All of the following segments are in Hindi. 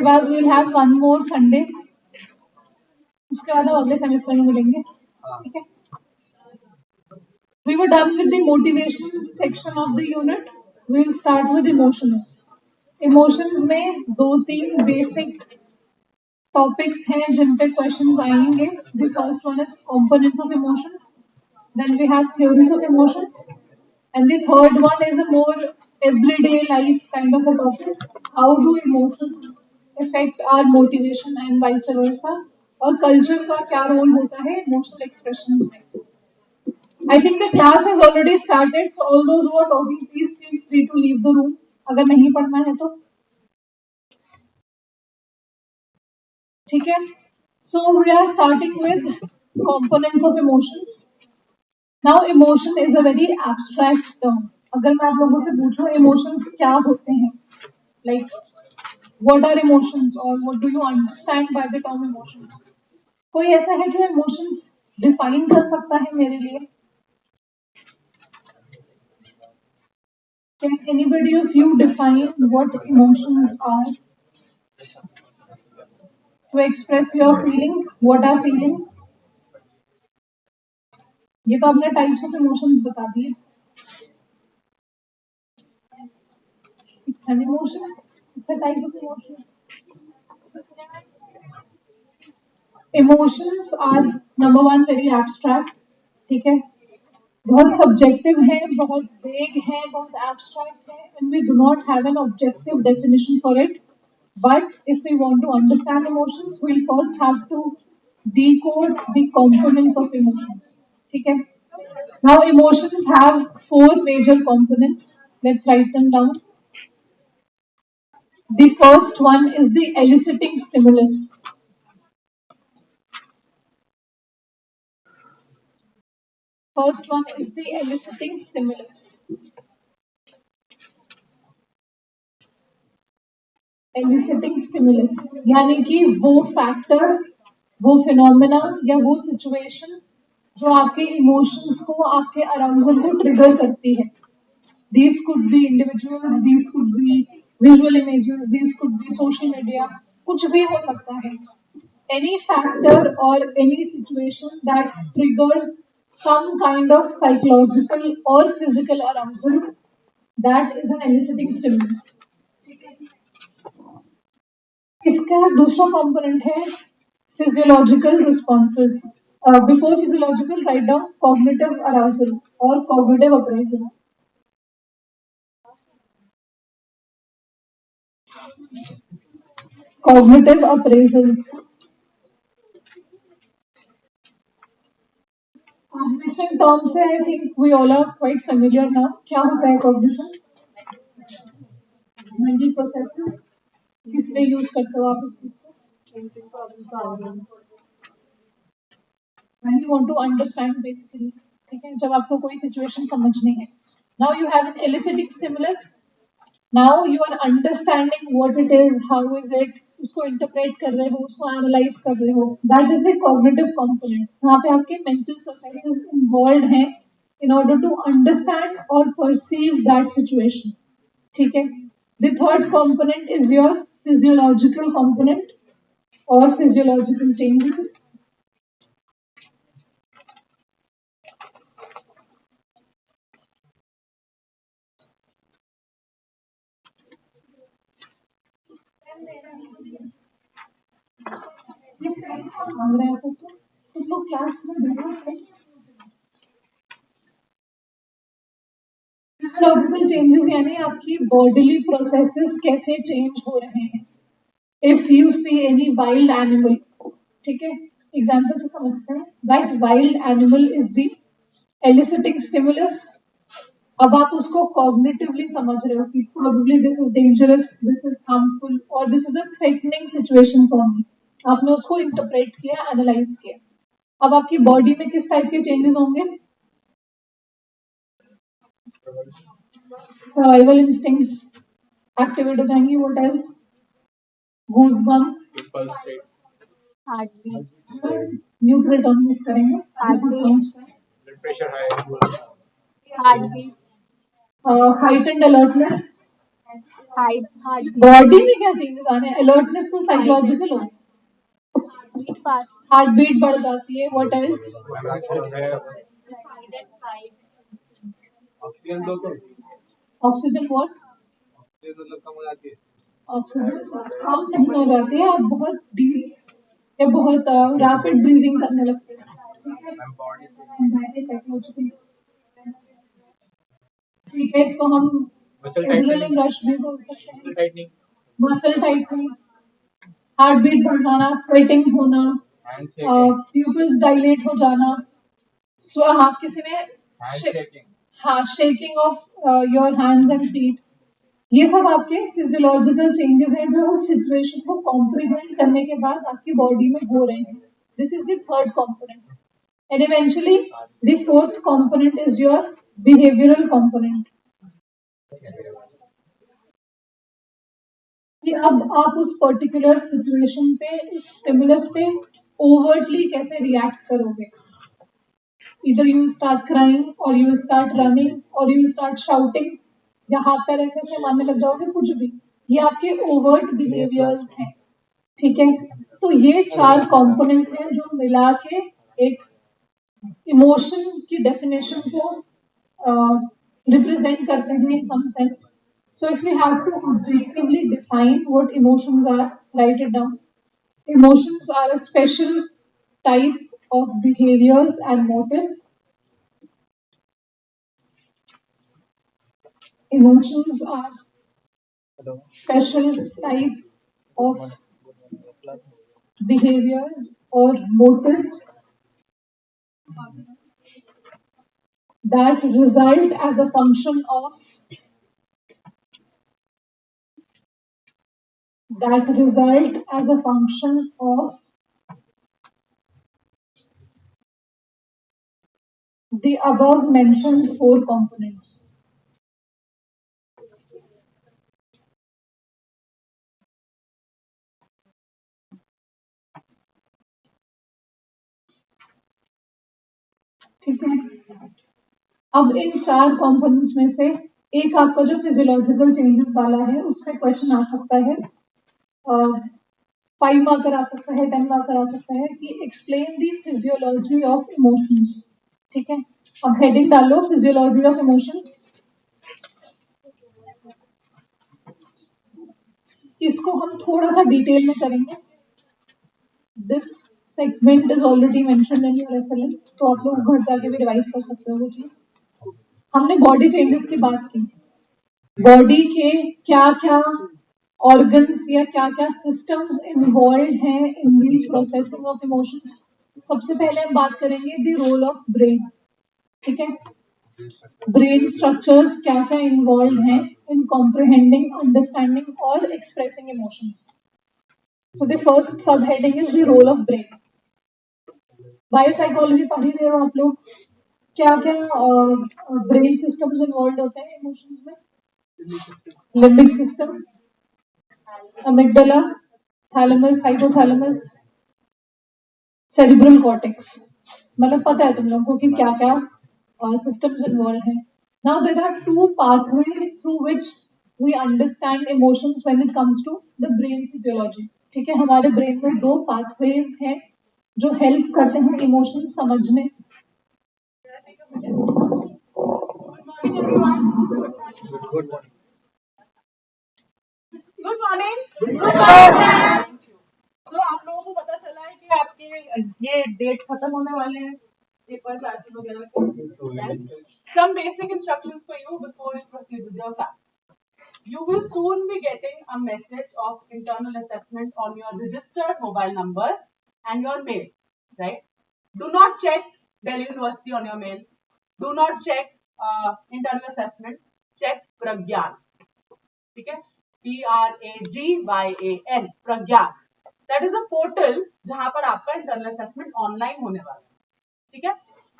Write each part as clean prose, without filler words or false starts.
बाद we'll have one more Sunday. उसके बाद हम अगले सेमेस्टर में मिलेंगे. ठीक है. We were done with the motivation section of the unit. We'll start with emotions. Emotions में 2-3 basic topics हैं जिन पे questions आएंगे. The first one is components of emotions. Then we have theories of emotions. And the third one is a more everyday life kind of a topic. How do emotions affect our motivation and vice versa? और culture का क्या role होता है emotional expressions में? I think the class has already started. So all those who are talking, please feel free to leave the room. अगर नहीं पढ़ना है तो ठीक है. So we are starting with components of emotions. Now emotion is a very abstract term. अगर मैं आप लोगों से पूछूं emotions क्या होते हैं, like what are emotions or what do you understand by the term emotions? कोई ऐसा है जो emotions define कर सकता है मेरे लिए? Can anybody of you define what emotions are? To express your feelings. What are feelings? ये तो आपने types of emotions बता दिए. It's an emotion. It's a type of emotion. Emotions are number one very abstract. ठीक है. बहुत subjective है, बहुत vague है, बहुत abstract है, and we do not have an objective definition for it. But if we want to understand emotions, we'll first have to decode the components of emotions. ठीक है. Now emotions have 4 major components. Let's write them down. The first one is the eliciting stimulus. First one is the eliciting stimulus. Eliciting stimulus यानी कि वो फैक्टर, वो फिनोमेना या वो सिचुएशन जो आपके इमोशंस को, आपके अराउजल को ट्रिगर करती है. These could be individuals, these could be visual images, these could be social media, कुछ भी हो सकता है. Any factor or any situation that triggers some kind of psychological or physical arousal, that is an eliciting stimulus. ठीक है. इसका दूसरा कंपोनेंट है physiological responses. Before physiological write down cognitive arousal और cognitive appraisal. Cognitive appraisals cognition term से I think we all are quite familiar now. क्या होता है कॉग्निशन? Mental processes. किस लिए यूज करते हो आप इस चीज को? When you want to understand basically. ठीक है. जब आपको कोई सिचुएशन समझनी है. Now you have an eliciting stimulus. Now you are understanding what it is, how is it, उसको इंटरप्रेट कर रहे हो, उसको एनालाइज कर रहे हो. That is the cognitive component. यहाँ पे आपके मेंटल प्रोसेसेस इन्वॉल्व हैं इन ऑर्डर टू अंडरस्टैंड और परसीव दैट सिचुएशन. ठीक है. The third component is your physiological component और फिजियोलॉजिकल चेंजेस. तुम लोग क्लास में फिजियोलॉजिकल चेंजेस यानी आपकी बॉडीली प्रोसेसेस कैसे चेंज हो रहे हैं. If you see any wild animal, ठीक है, एग्जाम्पल से समझते हैं. That wild animal is the eliciting stimulus. अब आप उसको कॉग्निटिवली समझ रहे हो कि probably this is dangerous, this is harmful और this is a threatening situation for me. आपने उसको इंटरप्रेट किया, एनालाइज किया. अब आपकी बॉडी में किस टाइप के चेंजेस होंगे? सर्वाइवल इंस्टिंक्ट्स एक्टिवेट हो जाएंगी. What else? Goosebumps, neutral term use करेंगे. Blood pressure high, heightened alertness, body में क्या चेंजेस आने हैं? अलर्टनेस तो साइकोलॉजिकल हो, हार्ट बीट बढ़ जाती है, what else? Oxygen what? Oxygen कम नहीं हो जाती है, आप बहुत डीप या बहुत रैपिड ब्रीदिंग करने लगते हैं। एंजाइटी साइकोलॉजिकल, ठीक है, इसको हम एड्रेनलिन रश भी बोल सकते हैं, मसल टाइटनिंग, हार्ट बीट बढ़ जाना, स्वेटिंग होना, प्यूपिल्स डायलेट हो जाना, हाँ किसी में हाँ shaking of your hands and feet, ये सब आपके फिजियोलॉजिकल चेंजेस हैं जो उस सिचुएशन को कॉम्प्रिहेंड करने के बाद आपकी बॉडी में हो रहे हैं. This is the third component. And eventually the fourth component is your behavioural component. कि अब आप उस पर्टिकुलर सिचुएशन पे, उस स्टिमुलस पे ओवर्टली कैसे रिएक्ट करोगे. Either you start crying or you start running or you start shouting, या हाथ पैर ऐसे ऐसे मारने लग जाओगे, कुछ भी. ये आपके ओवर्ट बिहेवियर्स हैं. ठीक है, तो ये 4 कंपोनेंट्स हैं जो मिला के एक इमोशन की डेफिनेशन को रिप्रेजेंट करते हैं in some sense. So if we have to objectively define what emotions are, write it down. Emotions are a special type of behaviors and motives. Emotions are special type of behaviors or motives that result as a function of the above mentioned 4 components. ठीक है, अब इन 4 कंपोनेंट्स में से एक आपका जो फिजियोलॉजिकल चेंजेस वाला है उसमें क्वेश्चन आ सकता है, 5 मार्कर आ सकता है, 10 मार्कर आ सकता है कि explain the physiology of emotions. ठीक है, अब हेडिंग डालो फिजियोलॉजी ऑफ इमोशंस. इसको हम थोड़ा सा डिटेल में करेंगे. This segment is already mentioned in your SLM, तो आप लोग घर जाके भी रिवाइज कर सकते हो वो चीज. हमने बॉडी चेंजेस की बात की. बॉडी के क्या क्या ऑर्गन्स या क्या क्या सिस्टम्स इन्वॉल्व हैं in the processing of emotions. सबसे पहले हम बात करेंगे द रोल ऑफ ब्रेन. ठीक है, ब्रेन स्ट्रक्चर्स क्या क्या इन्वॉल्व हैं इन कॉम्प्रिहेंडिंग, अंडरस्टैंडिंग और expressing emotions. So the first subheading is the role of brain. Biopsychology पढ़ ही रहे हो आप लोग, क्या क्या ब्रेन सिस्टम्स इन्वॉल्व होते हैं इमोशंस में. Limbic system, amygdala, thalamus, hypothalamus, cerebral cortex. मतलब पता है तुम लोगों को कि क्या क्या systems involved हैं. Now there are 2 pathways through which we understand emotions when it comes to the brain physiology. ठीक है, हमारे ब्रेन में 2 pathways हैं जो हेल्प करते हैं इमोशंस समझने. Good morning. तो आप लोगों को पता चला है कि आपके ये डेट खत्म होने वाले हैं, पेपर क्लासेस वगैरह के. Some basic instructions for you before you proceed with your class. You will soon be getting a message of internal assessment on your registered mobile numbers and your mail, right? Do not check Delhi University on your mail. Do not check internal assessment. Check Pragyan. ठीक है, PRAGYAN, Pragyan. That is a portal जहां पर आपका इंटरनल असेसमेंट ऑनलाइन होने वाला है. ठीक है,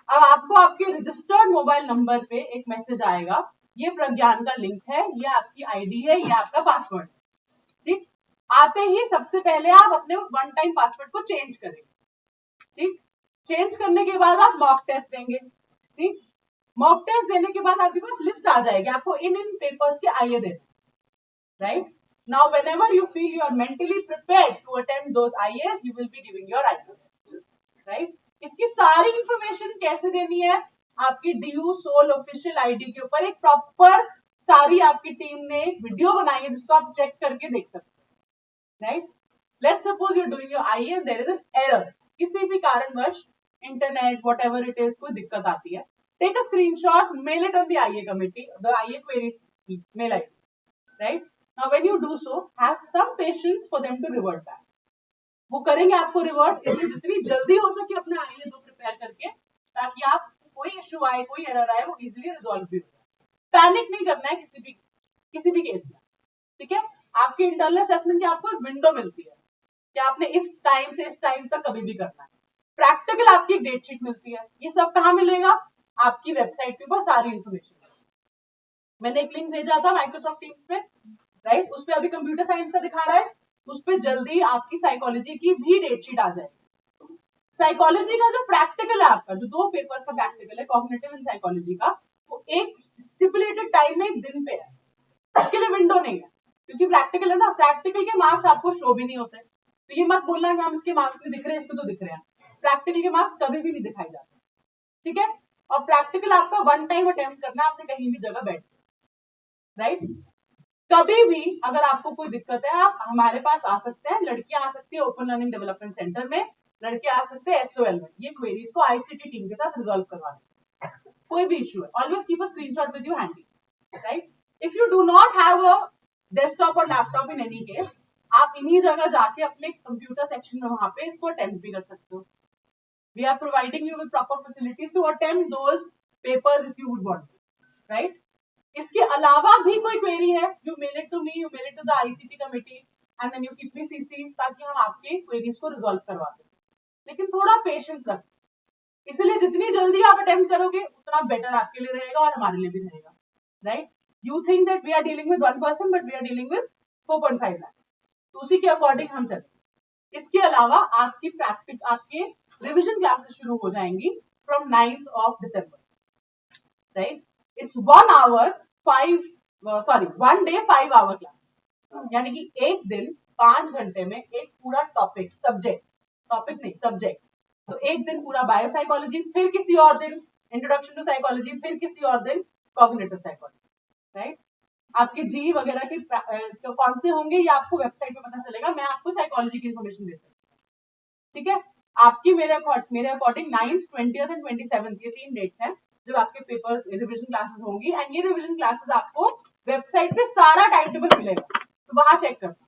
अब आपको आपके रजिस्टर्ड मोबाइल नंबर पे एक मैसेज आएगा, ये प्रज्ञान का लिंक है, ये आपकी आईडी है, ये आपका पासवर्ड. ठीक, आते ही सबसे पहले आप अपने उस वन टाइम पासवर्ड को चेंज करेंगे. ठीक, चेंज करने के बाद आप मॉक टेस्ट देंगे. ठीक, मॉक टेस्ट देने के बाद आपके पास लिस्ट आ जाएगी, आपको इन पेपर्स के आइए देने. right? Now, whenever you feel you are mentally prepared to attempt those IAS, you will be giving your IAS, right? इसकी सारी इंफॉर्मेशन कैसे देनी है? आपकी DU सोल ऑफिशियल आईडी के ऊपर एक प्रॉपर सारी आपकी टीम ने एक वीडियो बनाई है जिसको आप चेक करके देख सकते हैं, right? Let's suppose you are doing your IAS and there is an error, किसी भी कारणवश इंटरनेट व्हाटएवर इट इज कोई दिक्कत आती है, take a screenshot, mail it on the IA committee, the IA queries mail ID, right? Now when you do so, have some patience for them to revert back. वो करेंगे आपको रिवर्ट, इसलिए जितनी जल्दी हो सके अपना IA दो प्रिपेयर करके, ताकि आप कोई इशू आए कोई एरर आए वो इजीली रिजॉल्व भी हो जाए। पैनिक नहीं करना है किसी भी केस में, ठीक है? आपकी इंटरनल असेसमेंट की आपको एक विंडो मिलती है कि आपने इस टाइम से इस टाइम तक कभी भी करना है। प्रैक्टिकल आपकी एक डेट शीट मिलती है, ये सब कहाँ मिलेगा? आपकी वेबसाइट के ऊपर सारी इंफॉर्मेशन। मैंने एक लिंक भेजा था माइक्रोसॉफ्ट टीम्स पे, राइट? उस पे अभी कंप्यूटर साइंस का दिखा रहा है, उस पे जल्दी आपकी साइकोलॉजी की भी डेट शीट आ जाएगी। साइकोलॉजी का जो प्रैक्टिकल है आपका, जो 2 पेपर्स का प्रैक्टिकल है कॉग्निटिव एंड साइकोलॉजी का, वो एक स्टिपुलेटेड टाइम में एक दिन पे है, उसके लिए विंडो नहीं है, क्योंकि प्रैक्टिकल है ना, प्रैक्टिकल के मार्क्स आपको शो भी नहीं होते, तो ये मत बोलना कि हम इसके मार्क्स नहीं दिख रहे हैं, इसको तो दिख रहे हैं। प्रैक्टिकल के मार्क्स कभी भी नहीं दिखाए जाते, ठीक है? और प्रैक्टिकल आपका 1 टाइम अटेम्प्ट करना है, आपने कहीं भी जगह बैठ, राइट? कभी भी अगर आपको कोई दिक्कत है आप हमारे पास आ सकते हैं, लड़कियां आ सकती है ओपन लर्निंग डेवलपमेंट सेंटर में, लड़के आ सकते हैं SOL में, ये क्वेरीज को ICT टीम के साथ रिजॉल्व करवाने। कोई भी इशू है, always keep a screenshot with you handy, right? If you do not have a desktop और लैपटॉप इन एनी केस, आप इन्हीं जगह जाके अपने कंप्यूटर सेक्शन में वहां पे इसको अटेम्प्ट भी कर सकते हो। We are providing you with proper facilities to attempt those papers if you would want to, right? इसके अलावा भी कोई क्वेरी है, you mail it to me, you mail it to the ICT committee, and then you keep me CC, ताकि हम आपके क्वेरीज को रिजॉल्व करवा सकें। लेकिन थोड़ा पेशेंस रखें, इसलिए जितनी जल्दी आप अटेम्प्ट करोगे उतना बेटर आपके लिए रहेगा और हमारे लिए भी रहेगा, right? You think that we are dealing with 1 person, but we are dealing with 4.5 lakhs, तो उसी के अकॉर्डिंग हम चलेंगे। इसके अलावा आपके रिविजन क्लासेस शुरू हो जाएंगी from 9th of December, right? It's 1 day 5 hour class, यानी कि एक दिन 5 घंटे में एक पूरा टॉपिक, सब्जेक्ट, तो एक दिन पूरा बायोसाइकोलॉजी, फिर किसी और दिन इंट्रोडक्शन टू साइकोलॉजी, फिर किसी और दिन कॉग्निटिव साइकोलॉजी, राइट? आपके जी वगैरह के कौन से होंगे ये आपको वेबसाइट पे पता चलेगा, मैं आपको साइकोलॉजी की इंफॉर्मेशन दे सकती हूँ, ठीक है? आपकी मेरे according 9th, 20th and 27th, ये 3 डेट्स हैं जब आपके पेपर्स रिवीजन क्लासेस होंगी, एंड ये रिवीजन क्लासेस आपको वेबसाइट पे सारा टाइम टेबल मिलेगा, तो वहां चेक करना,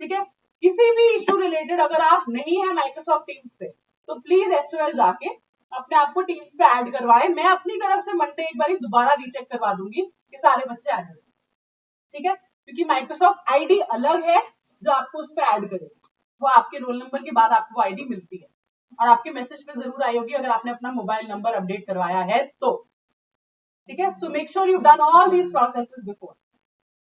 ठीक है? किसी भी इशू रिलेटेड अगर आप नहीं है माइक्रोसॉफ्ट टीम्स पे, तो प्लीज SOL जाके अपने आप को टीम्स पे ऐड करवाए। मैं अपनी तरफ से मंडे एक बार दोबारा रीचेक करवा दूंगी कि सारे बच्चे ऐड हो, ठीक है? क्योंकि माइक्रोसॉफ्ट आईडी अलग है जो आपको उस पर ऐड करेगी, वो आपके रोल नंबर के बाद आपको आईडी मिलती है, और आपके मैसेज पे जरूर आई होगी अगर आपने अपना मोबाइल नंबर अपडेट करवाया है तो, ठीक है? So make sure you done all these processes before.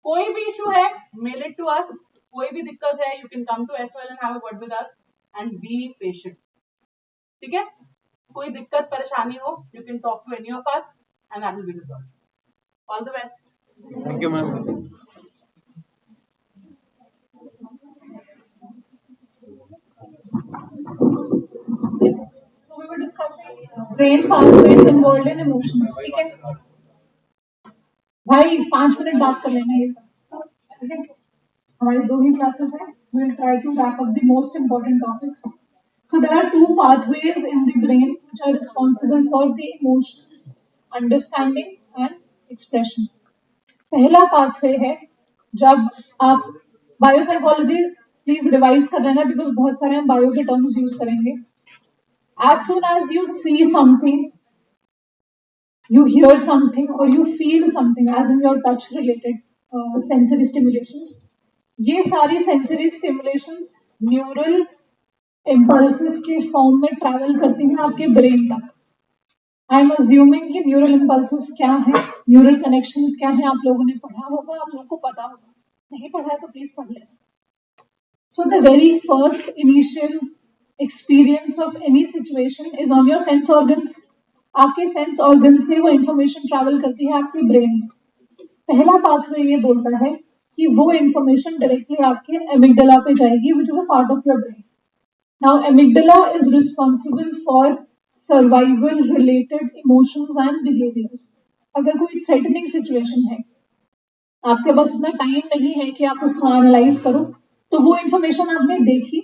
कोई भी इशू है मेल इट टू अस, कोई भी दिक्कत है you can come to SOL and have a word with us and be patient, ठीक है? कोई दिक्कत परेशानी हो you can talk to any of us and that will be resolved. All the best. Thank you, ma'am. Yes. So we were discussing brain pathways involved in emotions. ठीक है भाई, 5 मिनट बात कर लेना ये, ठीक है? हमारी 2 ही क्लासेस हैं, we will try to wrap up the most important topics. So there are 2 pathways in the brain which are responsible for the emotions, understanding and expression. पहला पाथवे है जब आप बायोसाइकोलॉजी प्लीज रिवाइज कर लेना, बिकॉज बहुत सारे हम बायो के टर्म्स यूज करेंगे। As soon as you see something, you hear something, or you feel something, as in your touch related sensory stimulations, ये सारी sensory stimulations न्यूरल इम्पल्सेस के फॉर्म में ट्रैवल करती हैं आपके ब्रेन तक। आई एम अज्यूमिंग कि न्यूरल इम्पल्सेस क्या है, न्यूरल कनेक्शंस क्या है, आप लोगों ने पढ़ा होगा, आप लोगों को पता होगा, नहीं पढ़ा है तो प्लीज पढ़ लेना। So the very first initial experience of any situation is on your sense organs. आपके सेंस ऑर्गन से वो इंफॉर्मेशन ट्रैवल करती है आपके ब्रेन में। पहला पाथवे ये बोलता है कि वो इंफॉर्मेशन डायरेक्टली आपके एमिगडाला पे जाएगी, which is a part of your brain. Now amygdala is responsible for survival related emotions and behaviours. अगर कोई थ्रेटनिंग सिचुएशन है, आपके पास इतना टाइम नहीं है कि आप उसको एनालाइज करो, तो वो इंफॉर्मेशन आपने देखी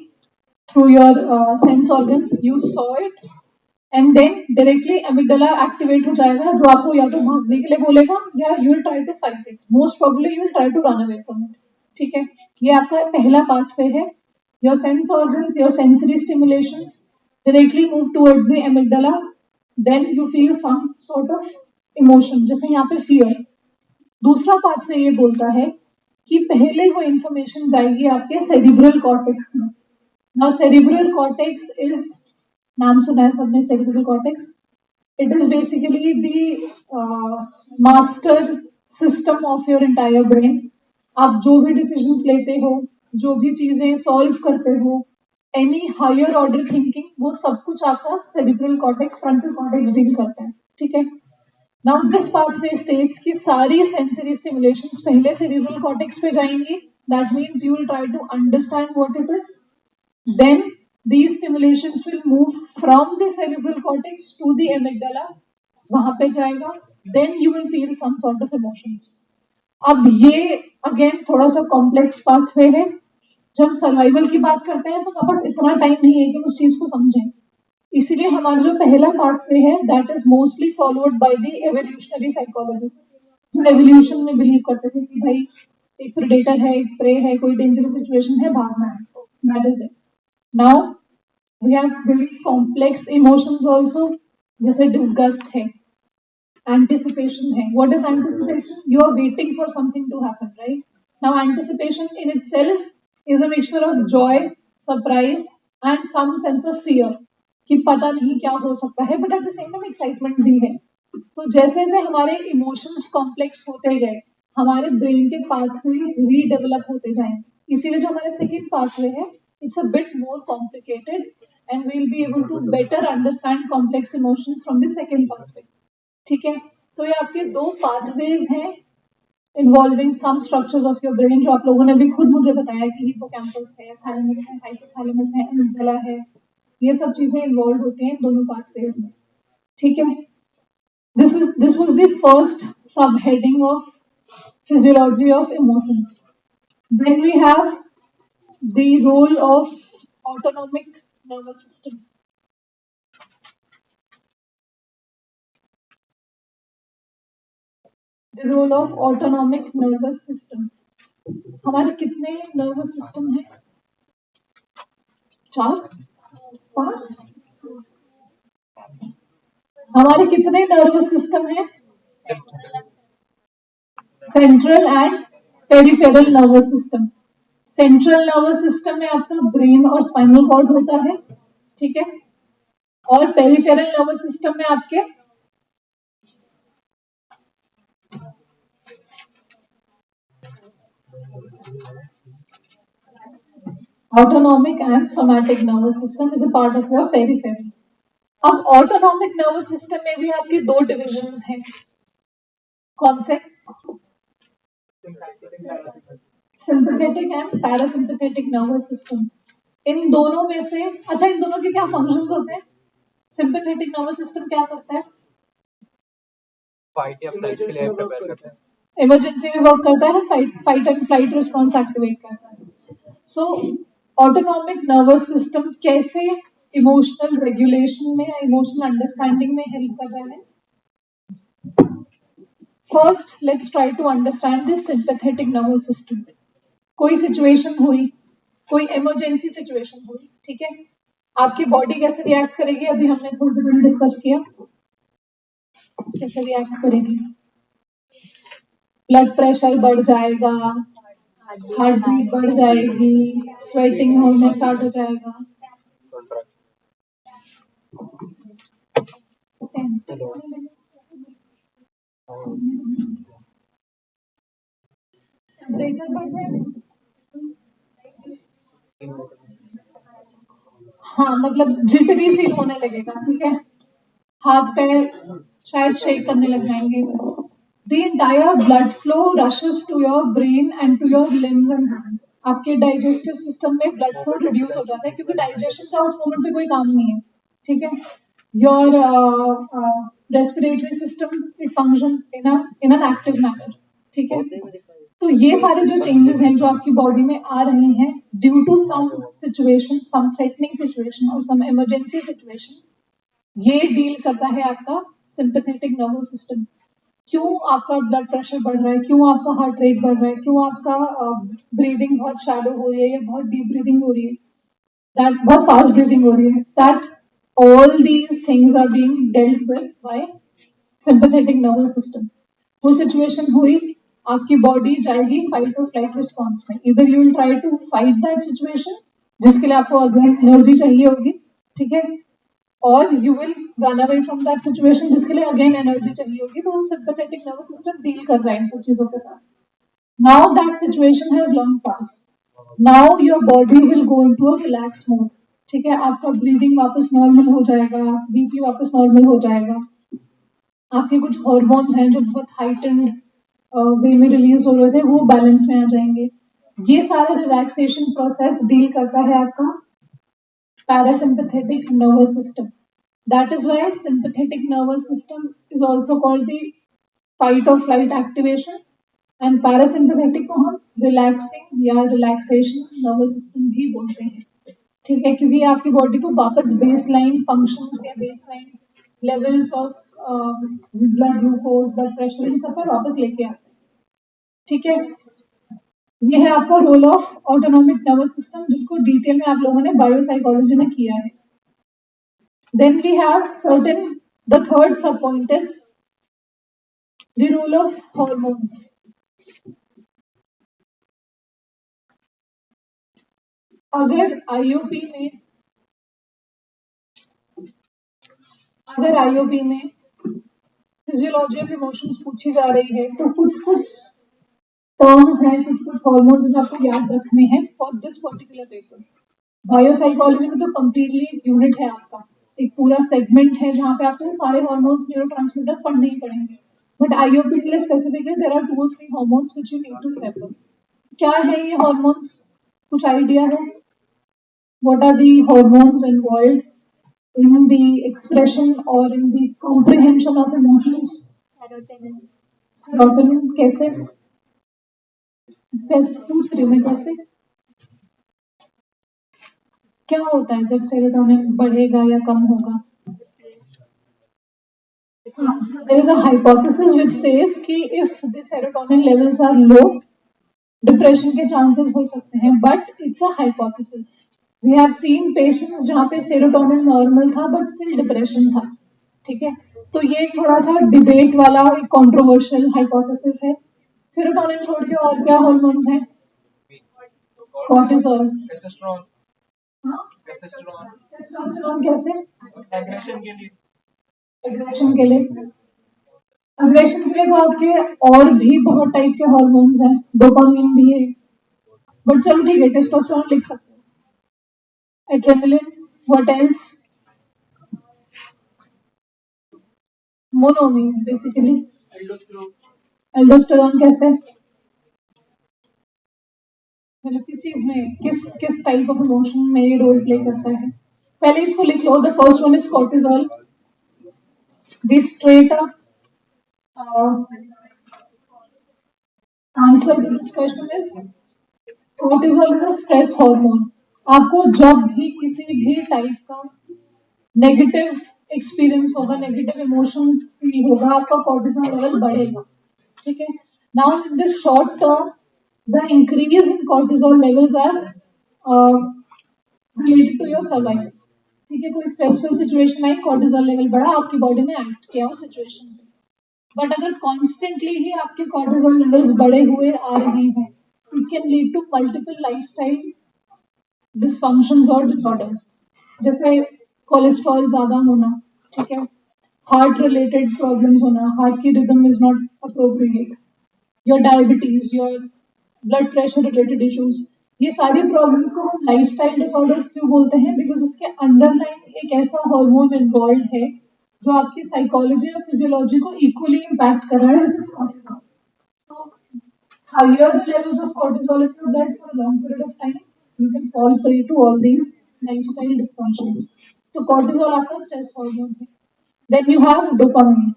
through your sense organs, you saw it, and then directly amygdala activate हो जाएगा, जो आपको या तो भागने के लिए बोलेगा या you will try to fight it. Most probably you will try to run away from it. ठीक है, ये आपका पहला पाथवे है. Your sense organs, your sensory stimulations directly move towards the amygdala, then you feel some sort of emotion, जैसे यहाँ पे फियर. दूसरा पाथवे ये बोलता है कि पहले वो इंफॉर्मेशन जाएगी आपके सेरिब्रल कॉर्टेक्स में. नाउ सेरिब्रल कॉर्टेक्स इज, नाम सुना है सबने cerebral cortex. It is basically the master system of your entire brain. आप जो भी डिसीजंस लेते हो, जो भी चीजें सॉल्व करते हो, एनी हायर ऑर्डर थिंकिंग, वो सब कुछ आपका cerebral cortex, frontal cortex deal करता है. ठीक है. नाउ दिस पाथवे स्टेट्स कि सारी सेंसरी स्टिमुलेशंस पहले सेरिब्रल कॉर्टेक्स पे जाएंगी. That means you will try to understand what it is. Then these stimulations will move from the cerebral cortex to the amygdala. वहां पे जाएगा. Then you will feel some sort of emotions. अब ये अगेन थोड़ा सा कॉम्प्लेक्स पाथवे है. जब सर्वाइवल की बात करते हैं तो हमारे पास इतना टाइम नहीं है कि उस चीज को समझें. इसीलिए हमारा जो पहला पाथवे है that is mostly followed by the evolutionary psychologist, जो एवोल्यूशन में बिलीव करते थे कि भाई एक प्रेडेटर है, एक प्रे है, कोई डेंजरस सिचुएशन है, भागना है. That is it. Now we have very complex emotions also, जैसे disgust है, anticipation है. What is anticipation? You are waiting for something to happen, right? Now anticipation in itself is a mixture of joy, surprise and some sense of fear, कि पता नहीं क्या हो सकता है, but at the same time excitement भी है. तो जैसे जैसे हमारे emotions complex होते गए, हमारे brain के pathways redevelop होते जाएंगे. इसीलिए जो हमारे second pathway है, it's a bit more complicated and we'll be able to better understand complex emotions from the second pathway. ठीक है. तो ये आपके दो pathways हैं involving some structures of your brain, जो आप लोगों ने भी खुद मुझे बताया कि हिप्पोकैम्पस है, थैलेमस है, हाइपोथैलेमस है, एमिगडाला है, ये सब चीजें इन्वॉल्व होती हैं दोनों pathways में. ठीक है. This was the first subheading of physiology of emotions. Then we have the role of autonomic nervous system. The role of autonomic nervous system. हमारे कितने nervous system हैं? 4, 5. हमारे कितने nervous system हैं? Central and peripheral nervous system. Central nervous system में आपका ब्रेन और स्पाइनल कॉर्ड होता है. ठीक है. और पेरिफेरल नर्वस सिस्टम में आपके autonomic and somatic nervous system is a part of your peripheral. अब ऑटोनॉमिक नर्वस सिस्टम में भी आपके दो डिविजन्स हैं. कौन से? Sympathetic and parasympathetic nervous system. इन दोनों में से, अच्छा, इन दोनों के क्या फंक्शंस होते हैं? सिंपैथेटिक नर्वस सिस्टम क्या करता है? फाइट या फ्लाइट के लिए प्रिपेयर करता है. इमरजेंसी में वर्क करता है. Fight and flight response activate करता है. सो ऑटोनॉमिक नर्वस सिस्टम कैसे इमोशनल रेगुलेशन में या इमोशनल अंडरस्टैंडिंग में हेल्प कर रहा है? First let's try to understand this sympathetic nervous system. कोई सिचुएशन हुई, कोई इमरजेंसी सिचुएशन हुई, ठीक है, आपकी बॉडी कैसे रिएक्ट करेगी? अभी हमने थोड़ी देर डिस्कस किया कैसे रिएक्ट करेगी. ब्लड प्रेशर बढ़ जाएगा, हार्ट बीट बढ़ जाएगी, स्वेटिंग होने स्टार्ट हो जाएगा. टेम्परेचर बढ़ जाएगा. हाँ, मतलब जिटरी फील होने लगेगा. ठीक है. हाथ पैर शायद शेक करने लग जाएंगे. the entire blood flow rushes to your brain and to your limbs and hands. आपके digestive system में blood flow reduce हो जाता है क्योंकि digestion का उस moment पे कोई काम नहीं है, ठीक है? Your respiratory system it functions in an active manner, ठीक है? तो ये सारे जो changes हैं जो आपकी body में आ रहे हैं due to some situation, some threatening situation or some emergency situation, ये डील करता है आपका sympathetic nervous system. क्यों आपका ब्लड प्रेशर बढ़ रहा है, क्यों आपका हार्ट रेट बढ़ रहा है, क्यों आपका ब्रीदिंग बहुत शैलो हो रही है या बहुत डीप ब्रीदिंग हो रही है, दैट बहुत फास्ट ब्रीदिंग हो रही है, that all these things are being dealt with by sympathetic nervous system. वो सिचुएशन हुई, आपकी बॉडी जाएगी फाइट और फ्लाइट रिस्पॉन्स में. इधर you will try to fight that situation जिसके लिए आपको अगेन एनर्जी चाहिए होगी, ठीक है, और you will run away from that situation जिसके लिए again energy चाहिए होगी. तो sympathetic nervous system deal कर रहा है इन सब चीजों के साथ. Now that situation has long passed. Now your body will go into a relaxed mode. ठीक है, आपका breathing वापस normal हो जाएगा, BP वापस normal हो जाएगा, आपके कुछ hormones हैं जो बहुत heightened way में release हो रहे थे वो balance में आ जाएंगे. ये सारे relaxation process deal करता है आपका parasympathetic nervous system. That is why sympathetic nervous system is also called the fight or flight activation, and parasympathetic को हम relaxing या relaxation nervous system भी बोलते हैं, ठीक है, क्योंकि आपकी बॉडी को वापस baseline functions या baseline levels of blood glucose, blood pressure इन सब पर वापस लेके आते हैं, ठीक है. ये है आपका role of autonomic nervous system जिसको डिटेल में आप लोगों ने बायोसाइकोलॉजी में किया है. Then we have the third sub point is the role of hormones. अगर IOP में फिजियोलॉजी ऑफ इमोशंस पूछी जा रही है तो कुछ टर्म्स हैं, कुछ हॉर्मोन्स जो आपको याद रखने हैं for this particular paper. Biopsychology में तो कंप्लीटली एक यूनिट है आपका, एक पूरा सेगमेंट है जहाँ पे आपको सारे हॉर्मोन्स, न्यूरोट्रांसमीटर्स पढ़ने ही पड़ेंगे. बट आईओपी के लिए specifically there are 2 or 3 hormones which you need to remember. क्या है ये हॉर्मोन्स, कुछ आइडिया है? What are the hormones involved in the expression और in the comprehension of emotions? Serotonin. कैसे पूछ रही मैं, कैसे क्या होता है जब सेरोटोनिन बढ़ेगा या कम होगा? So there is a hypothesis which says कि if the serotonin levels are low, depression के chances हो सकते हैं, but it's a hypothesis. We have seen patients जहाँ पे serotonin normal था but still depression था, ठीक है. तो ये थोड़ा सा डिबेट वाला एक controversial hypothesis है. सेरोटोनिन छोड़ के और क्या हार्मोन्स हैं? Cortisol, testosterone. हाँ, टेस्टोस्टेरोन टेस्टोस्टेरोन कैसे? एग्रेशन के लिए. एग्रेशन के लिए. एग्रेशन के लिए तो आपके और भी बहुत टाइप के हार्मोन्स हैं, डोपामिन भी है, बट चलो ठीक है, टेस्टोस्टेरोन लिख सकते हैं. Adrenaline, what else? Mono means basically aldosterone. Aldosterone कैसे? मतलब किस चीज में, किस टाइप ऑफ इमोशन में ये रोल प्ले करता है? पहले इसको लिख लो. The first one is cortisol. The straight up answer to this question is cortisol is a stress hormone. आपको जब भी किसी भी टाइप का नेगेटिव एक्सपीरियंस होगा, नेगेटिव इमोशन फील होगा, आपका कॉर्टिसोल लेवल बढ़ेगा, ठीक है. Now in the short term the increase in cortisol levels are related to your survival. ठीक है, कोई स्ट्रेसफुल सिचुएशन आई, कॉर्टिसोल लेवल बढ़ा, आपकी बॉडी ने एक्ट किया उस सिचुएशन पे. बट अगर कॉन्स्टेंटली ही आपके कॉर्टिसोल लेवल्स बढ़े हुए आ रहे हैं, it can lead to multiple lifestyle dysfunctions और डिसऑर्डर्स, जैसे कोलेस्ट्रॉल ज्यादा होना, ठीक है, हार्ट रिलेटेड प्रॉब्लम्स होना, हार्ट की rhythm is not appropriate, your diabetes, your blood pressure related issues. ये सारी प्रॉब्लम्स को हम लाइफस्टाइल डिसऑर्डर्स क्यों बोलते हैं? बिकॉज इसके अंडरलाइन एक ऐसा हार्मोन इन्वॉल्व है जो आपकी साइकोलॉजी और फिजियोलॉजी को इक्वली इम्पैक्ट कर रहा है, which is cortisol. So higher the levels of cortisol in your blood for a long period of time, you can fall prey to all these lifestyle dysfunctions. So cortisol आपका stress hormone है. Then you have dopamine.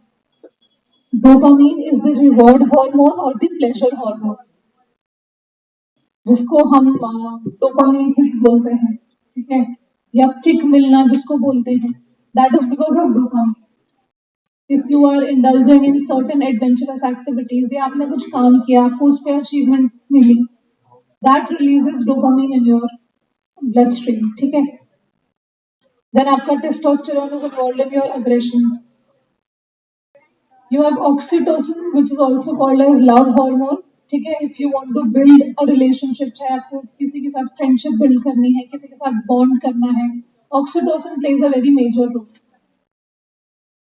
Dopamine is the reward hormone or the pleasure hormone, जिसको हम डोपामाइन हिट बोलते हैं, ठीक है, या किक मिलना जिसको बोलते हैं. That is because of dopamine. If you are indulging in certain adventurous activities या आपने कुछ काम किया, आपको उस पर अचीवमेंट मिली, that releases dopamine in your blood stream, ठीक है. देन आपका testosterone is involved in your aggression. You have oxytocin, which is also called as love hormone. ठीक है, if you want to build a relationship, चाहे आपको किसी के साथ friendship build करनी है, किसी के साथ bond करना है, oxytocin plays a very major role.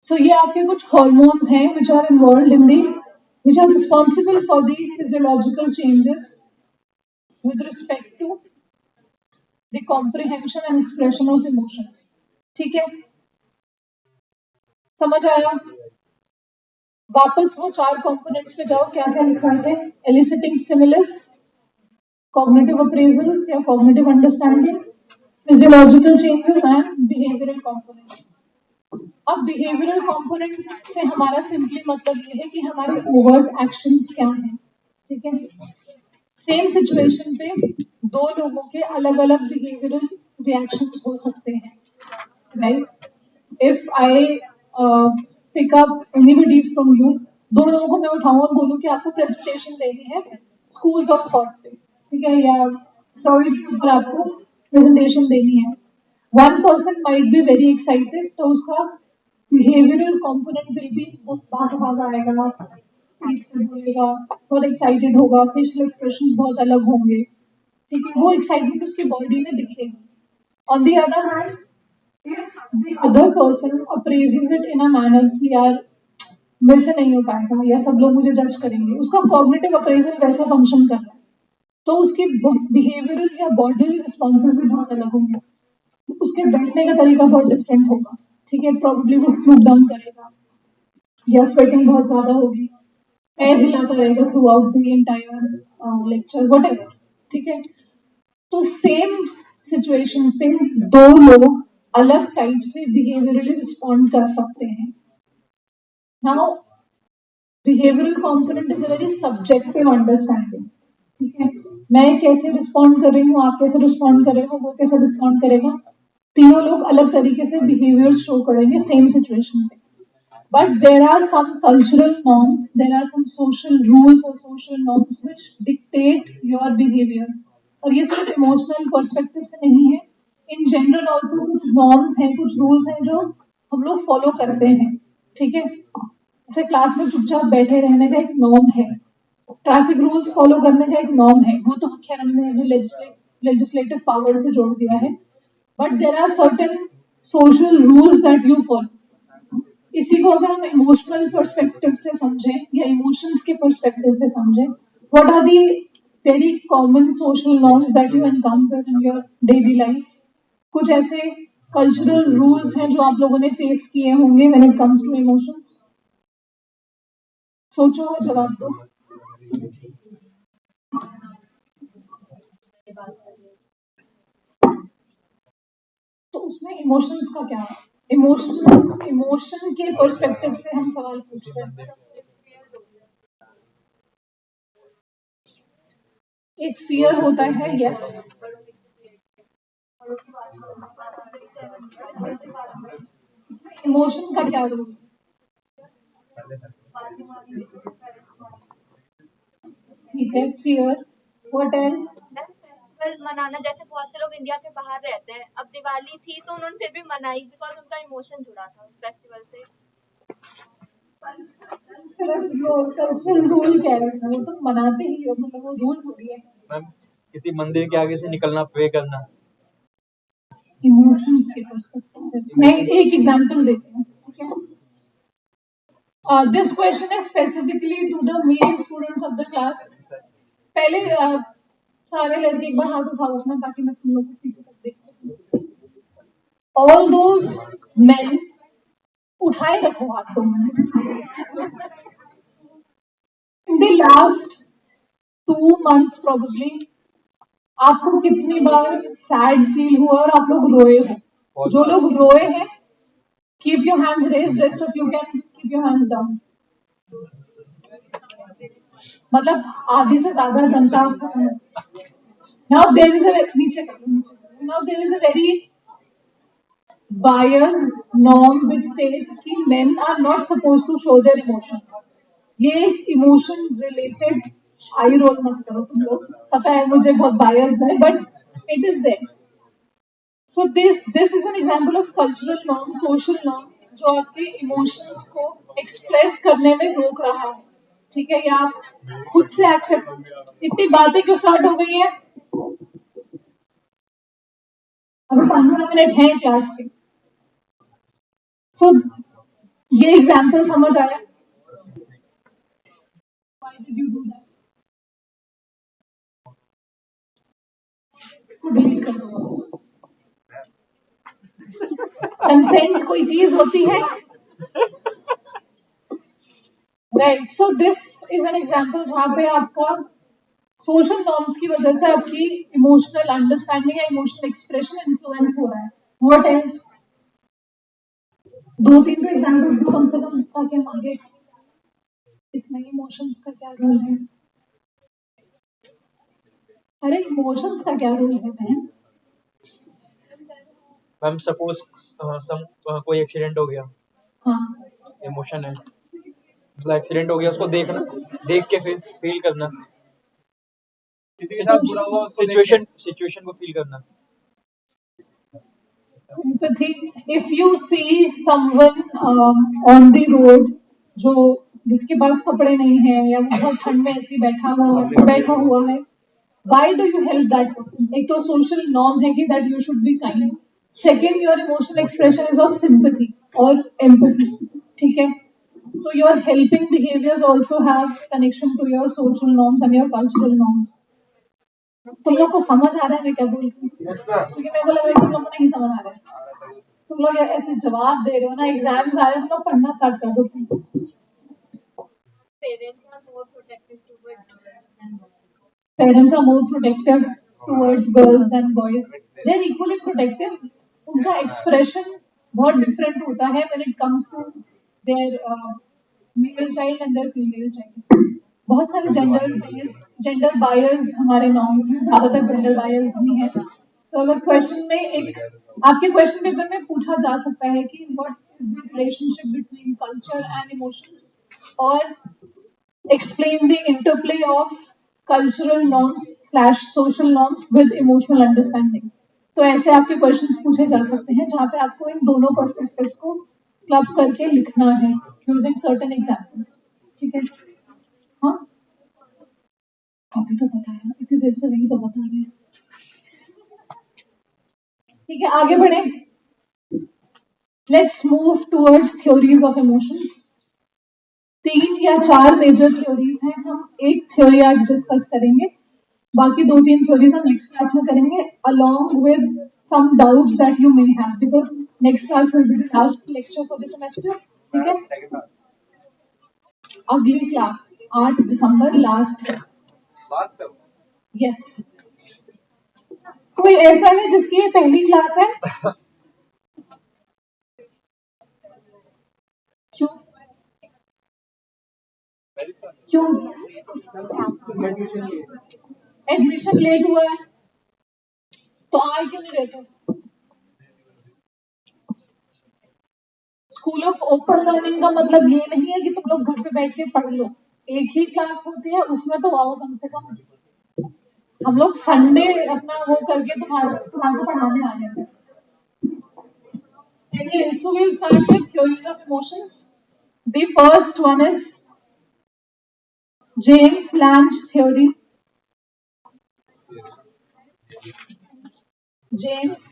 So ये आपके कुछ hormones हैं which are involved in the, which are responsible for the physiological changes with respect to the comprehension and expression of emotions. ठीक है, समझ आया? वापस वो 4 कंपोनेंट्स पे जाओ, क्या क्या लिखा थे? एलिसिटिंग स्टिमुलस, कॉग्निटिव अप्रेजल्स या cognitive understanding, physiological changes and behavioural component. अब बिहेवियरल कंपोनेंट से हमारा सिंपली मतलब ये है कि हमारे ओवर्ट एक्शंस क्या हैं, ठीक है. सेम सिचुएशन पे दो लोगों के अलग अलग बिहेवियरल रिएक्शंस हो सकते हैं, right. If I pick up anybody from you, दो लोगों को मैं उठाऊं और बोलूं कि आपको प्रेजेंटेशन देनी है स्कूल्स ऑफ थॉट पे, ठीक है, या फ्रॉइड के ऊपर आपको प्रेजेंटेशन देनी है. One person might be very excited, तो उसका बिहेवियरल कंपोनेंट विल बी बहुत भाग आएगा, स्पीच पे बोलेगा, बहुत एक्साइटेड होगा, फेशियल एक्सप्रेशंस बहुत अलग होंगे, ठीक है, वो एक्साइटमेंट उसकी बॉडी में दिखेगी. On the other hand, if the other person appraises it in a manner कि यार मेरे से नहीं हो पाएगा या सब लोग मुझे जज करेंगे, उसका कॉग्निटिव अप्रेजल वैसा फंक्शन कर रहा है, तो उसके बिहेवियरल या बॉडी रिस्पॉन्सेज भी बहुत अलग होंगे. उसके बैठने का तरीका बहुत डिफरेंट होगा, ठीक है. प्रॉब्ली वो स्लो डाउन करेगा या स्वेटिंग बहुत ज्यादा होगी, पैर हिलाता रहेगा through out the entire lecture, whatever, ठीक है. तो सेम सिचुएशन पे दो लोग अलग टाइप से बिहेवियरली रिस्पॉन्ड कर सकते हैं. Now behavioural component is a very subjective understanding, ठीक है. मैं कैसे रिस्पॉन्ड कर रही हूँ, आप कैसे रिस्पॉन्ड कर रहे हो, वो कैसे रिस्पॉन्ड करेगा, तीनों लोग अलग तरीके से बिहेवियर शो करेंगे सेम सिचुएशन पे. But there are some cultural norms, there are some social rules और social norms which dictate your behaviours. और ये सिर्फ इमोशनल पर्सपेक्टिव से नहीं है, इन जनरल ऑल्सो कुछ नॉर्म्स हैं, कुछ रूल्स हैं जो हम लोग फॉलो करते हैं, ठीक है. जैसे क्लास में चुपचाप बैठे रहने का एक नॉर्म है, ट्रैफिक रूल्स फॉलो करने का एक नॉर्म है, वो तो खैर हमने लेजिस्लेटिव पावर से जोड़ दिया है. But there are certain social rules that you follow. इसी को अगर हम इमोशनल पर्सपेक्टिव से समझें या इमोशंस के पर्सपेक्टिव से समझें, what are the very common social norms that you encounter in your daily life. कुछ ऐसे कल्चरल रूल्स हैं जो आप लोगों ने फेस किए होंगे when it comes to emotions. सोचो और जवाब दो. तो उसमें इमोशंस का क्या, इमोशन के पर्सपेक्टिव से हम सवाल पूछ रहे हैं. एक फियर होता है, यस. इमोशन का क्या रोल? ठीक है, फियर. What else? फेस्टिवल मनाना, जैसे बहुत से लोग इंडिया के बाहर रहते हैं, अब दिवाली थी तो उन्होंने फिर भी मनाई बिकॉज उनका इमोशन जुड़ा था उस फेस्टिवल से. कल्चरल रूल क्या है, वो तो मनाते ही हो, मतलब वो रूल थोड़ी है. मैम किसी मंदिर के आगे से निकलना, प्रे करना, इमोशंस के पर्सपेक्टिव से मैं एक एग्जांपल देती हूँ, ठीक है. This question is specifically to the male students of the class. पहले सारे लड़के एक बार हाथ उठाओ अपना, ताकि मैं तुम लोग को पीछे तक देख सकूं. ऑल दोज men उठाए रखो हाथ 2 minute. In the last 2 months probably आपको कितनी बार सैड फील हुआ और आप लोग रोए हो? जो लोग रोए हैं keep your hands raised, rest of you can keep your hands down. मतलब आधी से ज्यादा जनता। Now there is a niche now there is a very biased norm which states कि men are not supposed to show their emotions. ये इमोशन रिलेटेड आई रोल मत करो तुम लोग, पता है मुझे बहुत बायस्ड है but it is there. So this is an example of cultural norm, social norm जो आपके इमोशंस को एक्सप्रेस करने में रोक रहा है। ठीक है, या आप खुद से एक्सेप्ट। इतनी बातें क्यों स्टार्ट हो गई है? अभी 15 मिनट है क्लास के। सो ये एग्जाम्पल समझ आया? Why did you do that? इसको डिलीट कर दो। कंसेंट कोई चीज होती है? Right, so this is an example जहां पे आपका सोशल नॉर्म्स की वजह से आपकी इमोशनल अंडरस्टैंडिंग या इमोशनल एक्सप्रेशन इन्फ्लुएंस हो रहा है। What else? 2-3 तो एग्जाम्पल्स दो कम से कम ताकि हम आगे इसमें इमोशंस का क्या रोल है। अरे इमोशंस का क्या रोल है बहन? मैम सपोज कोई एक्सीडेंट हो गया, हाँ, इमोशन है, मतलब एक्सीडेंट हो गया उसको देखना, देख के फिर फील करना, किसी के साथ बुरा हुआ उसको देख के। सिचुएशन को फील करना। sympathy. If you see someone on the road जो जिसके पास कपड़े नहीं है या वो बहुत ठंड में ऐसे ही बैठा हुआ है, why do you help that person? एक तो social norm है कि that you should be kind. Second, your emotional expression is of sympathy or empathy. ठीक है, so your helping behaviors also have connection to your social norms and your cultural norms. तुम लोग को समझ आ रहा है मैं क्या बोल रही हूँ? क्योंकि मेरे को लग रहा है तुम लोग को नहीं समझ आ रहा है। तुम लोग ऐसे जवाब दे रहे हो ना, एग्जाम्स आ रहे हैं, तुम लोग पढ़ना स्टार्ट कर दो please. Parents are more protective towards girls than boys. Parents are more protective towards girls than boys. They're equally protective. उनका expression बहुत different होता है when it comes to their male child and their female child. बहुत सारे जेंडर बायस्ड हमारे नॉर्म्स में, ज्यादातर जेंडर बायस्ड भी है। तो अगर क्वेश्चन में एक आपके क्वेश्चन पेपर में पूछा जा सकता है कि what is the relationship between culture and emotions, और explain the interplay of cultural norms / social norms with emotional understanding. तो ऐसे आपके क्वेश्चंस पूछे जा सकते हैं जहां पे आपको इन दोनों पर्सपेक्टिव्स को क्लब करके लिखना है यूजिंग सर्टेन एग्जांपल्स। ठीक है, हाँ अभी तो बताया, इतनी देर से नहीं तो बता रहे। ठीक है, आगे बढ़े। Let's move towards theories of emotions. 3 या 4 मेजर थ्योरीज हैं, हम एक थ्योरी आज डिस्कस करेंगे, बाकी 2-3 थ्योरीज हम नेक्स्ट क्लास में करेंगे along with some doubts that you may have because next class will be the last lecture for the semester. ठीक है, अगली क्लास 8 दिसंबर लास्ट है। यस, कोई ऐसा है जिसकी ये पहली क्लास है? क्यों क्यों एडमिशन लेट हुआ है तो आए क्यों नहीं रहते? स्कूल ऑफ ओपन लर्निंग का मतलब ये नहीं है कि तुम लोग घर पे बैठ के पढ़ लो, एक ही क्लास होती है उसमें तो आओ कम से कम। हम लोग संडे अपना वो करके तुम्हारे पढ़ाने आ रहे हैं। Anyway, so we'll start with theories of emotions. The first one is James Lange theory. James,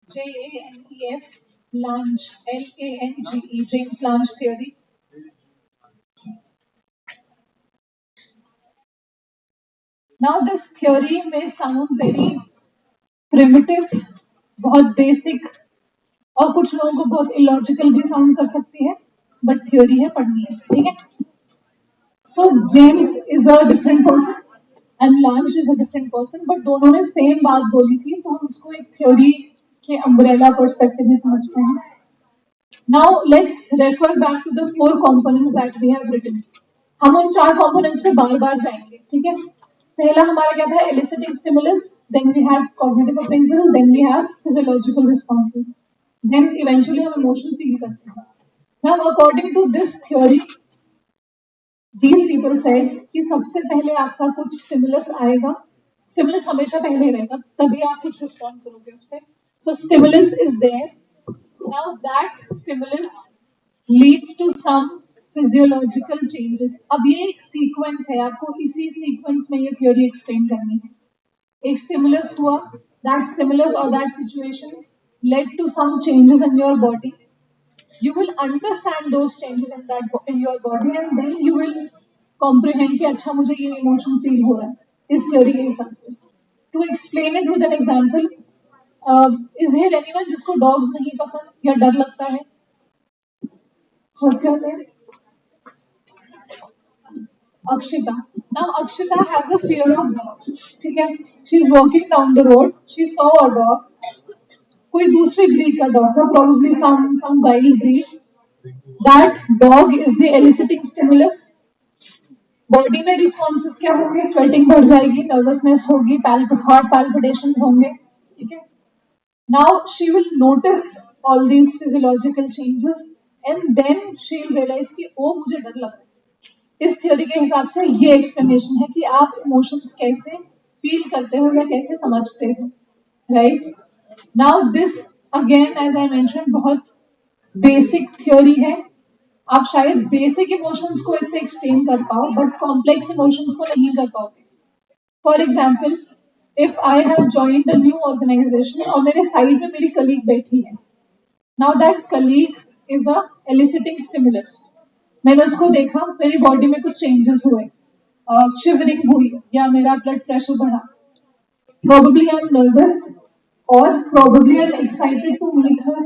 James Lange, Lange, James Lange theory. Now this theory may sound very primitive, बहुत basic और कुछ लोगों को बहुत इलॉजिकल भी साउंड कर सकती है, बट थ्योरी है, पढ़नी है, ठीक है। सो James is a different person and launch is a different person, but दोनों ने सेम बात बोली थी, तो हम उसको एक थ्योरी के अम्ब्रेला पर्सपेक्टिव में समझते हैं। Now let's refer back to the 4 components that we have written. हम उन 4 components पे बार-बार जाएंगे, ठीक है। पहला हमारा क्या था? eliciting stimulus, then we have cognitive appraisal, then we have physiological responses, then eventually हम emotion feel करते हैं। Now according to this theory, these people said कि सबसे पहले आपका कुछ stimulus आएगा, stimulus हमेशा पहले रहेगा, तभी आप कुछ respond करोगे उस पे। So stimulus is there. Now that stimulus leads to some physiological changes. अब ये एक sequence है, आपको इसी sequence में ये theory explain करनी है। एक stimulus हुआ, that stimulus or that situation led to some changes in your body. You will understand those changes in your body and then you will comprehend कि अच्छा मुझे ये emotion feel हो रहा है इस theory के हिसाब से। To explain it with an example, is here anyone जिसको dogs नहीं पसंद या डर लगता है? What's your name? Akshita. Now Akshita has a fear of dogs. ठीक है? She's walking down the road. She saw a dog. कोई दूसरी breed का dog था, probably some wild breed. That dog is the eliciting stimulus. Body में रिस्पॉन्सेस क्या होंगे? स्वेटिंग बढ़ जाएगी, नर्वसनेस होगी, हार्ट पैल्पिटेशंस होंगे, ठीक है। Now she will notice all these physiological changes and then she will realise कि ओ मुझे डर लग रहा है। इस थ्योरी के हिसाब से ये एक्सप्लेनेशन है कि आप इमोशंस कैसे फील करते हो या कैसे समझते हो, right. Now this again as I mention बहुत बेसिक थ्योरी है, आप शायद बेसिक इमोशंस को इससे एक्सप्लेन कर पाओ बट कॉम्प्लेक्स इमोशंस को नहीं कर पाओगे। For example, if I have joined a new organisation और मेरे साइड में मेरी कलीग बैठी है, now that colleague is a eliciting stimulus. मैंने उसको देखा, मेरी बॉडी में कुछ चेंजेस हुए, शिवरिंग हुई या मेरा ब्लड प्रेशर बढ़ा, probably I'm nervous or probably I'm excited to meet her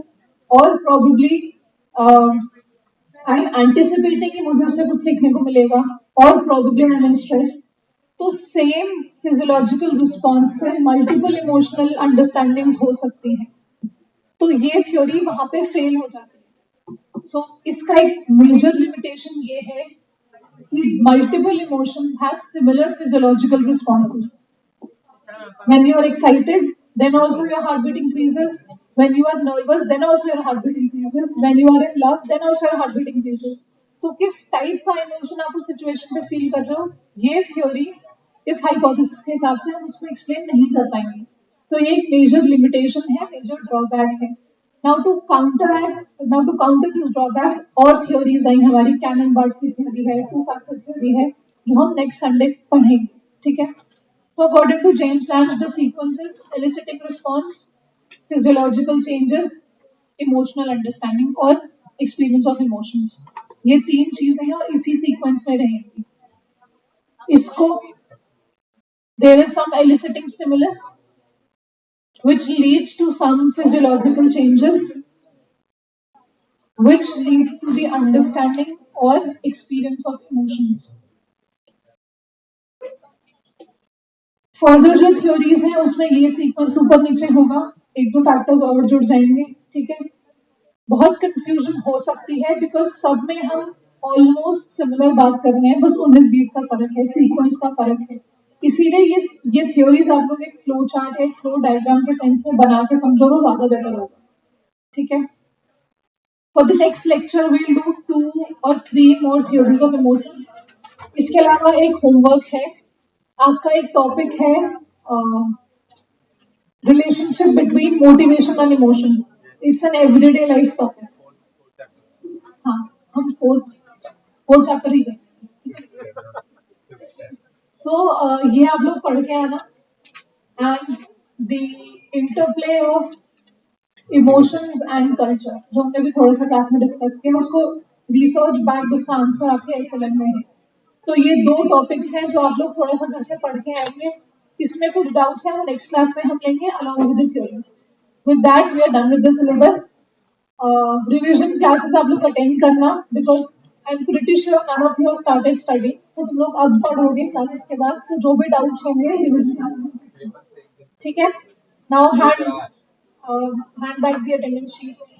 or probably I'm anticipating कि मुझे उससे कुछ सीखने को मिलेगा और probably I'm in stress। तो सेम फिजियोलॉजिकल रिस्पॉन्स पे मल्टीपल इमोशनल अंडरस्टैंडिंग्स हो सकती हैं, तो ये थ्योरी वहां पे फेल हो जाती है। सो इसका एक मेजर लिमिटेशन ये है कि multiple emotions have similar physiological responses. When you are excited, then also your heartbeat increases. When you are nervous, then also your heartbeat increases. When you are in love, then also your heartbeat increases. तो किस टाइप का इमोशन आप उस सिचुएशन पे फील कर रहे हो, ये थ्योरी इस हाइपोथेसिस के हिसाब से हम उसको एक्सप्लेन नहीं कर पाएंगे। तो ये एक मेजर लिमिटेशन है, मेजर ड्रॉबैक है। Now to counter this drawback और थ्योरीज आई हमारी, कैनन बार्ट की थ्योरी है, टू फैक्टर थ्योरी है, जो हम नेक्स्ट संडे पढ़ेंगे, ठीक है। So according to James Lange, the sequence is eliciting response, physiological changes, emotional understanding और experience of emotions। ये 3 चीजें हैं और इसी सीक्वेंस में रहेंगी। इसको there is some eliciting stimulus which leads to some physiological changes which leads to the understanding or experience of emotions। Further जो थ्योरीज हैं उसमें ये सीक्वेंस ऊपर नीचे होगा, 1-2 फैक्टर्स और जुड़ जाएंगे, ठीक है। बहुत कंफ्यूजन हो सकती है बिकॉज सब में हम ऑलमोस्ट सिमिलर बात कर रहे हैं, बस 19-20 का फर्क है, सीक्वेंस का फर्क है। इसीलिए ये थ्योरीज आप लोग एक फ्लो चार्ट, एक फ्लो डायग्राम के सेंस में बना के समझो तो ज्यादा बेटर होगा, ठीक है। For the next lecture we will do 2 or 3 more theories of emotions. इसके अलावा एक होमवर्क है, आपका एक टॉपिक है relationship between motivation and emotion. It's an everyday life topic. हाँ, हम फोर्थ चैप्टर ही करेंगे। सो ये आप लोग पढ़ के आना, and the interplay of emotions and culture, जो हमने भी थोड़ा सा क्लास में डिस्कस किया, उसको रिसर्च बैक, उसका आंसर आपके एसएलएम में है। तो ये 2 टॉपिक्स हैं जो आप लोग थोड़ा सा घर से पढ़ के आएंगे। इसमें कुछ डाउट्स हैं वो नेक्स्ट क्लास में हम लेंगे along with the theories. With that we are done with the syllabus. Revision classes आप लोग अटेंड करना, because I am pretty sure none of you started study, तो तुम लोग अब पढ़ोगे क्लासेस के बाद, तो जो भी डाउट्स होंगे रिविजन क्लासेस, ठीक है। Now hand back the attendance sheets.